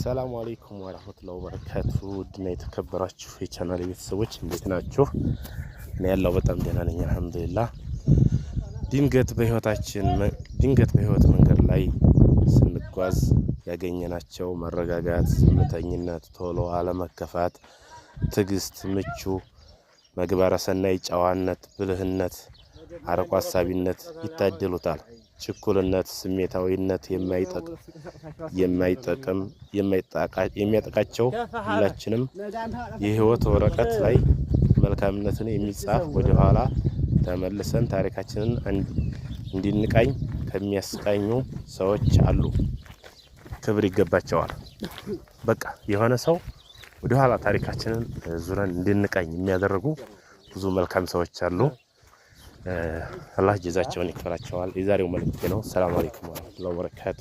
ሰላም አለይኩም ወራህመቱላሂ ወበረካቱ። ውድና የተከበራችሁ የቻናሌ ቤተሰቦች እንዴት ናችሁ? እኔ ያለው በጣም ደህና ነኝ አልሐምዱሊላህ። ድንገት በህይወት መንገድ ላይ ስንጓዝ ያገኘናቸው መረጋጋት፣ ዝምተኝነት፣ ቶሎ አለመከፋት፣ ትዕግስት፣ ምቹ ምግባረ ሰናይ፣ ጨዋነት፣ ብልህነት፣ አርቆ አሳቢነት ይታደሉታል። ችኩልነት፣ ስሜታዊነት የሚያጠቃቸው ሁላችንም የህይወት ወረቀት ላይ መልካምነትን የሚጻፍ ወደ ኋላ ተመልሰን ታሪካችንን እንድንቃኝ ከሚያስቃኙ ሰዎች አሉ። ክብር ይገባቸዋል። በቃ የሆነ ሰው ወደ ኋላ ታሪካችንን ዙረን እንድንቃኝ የሚያደርጉ ብዙ መልካም ሰዎች አሉ። አላህ ጀዛቸውን ይክፈላቸዋል። የዛሬው መልእክቴ ነው። ሰላም አለይኩም ወራህመቱላሂ ወበረካቱ።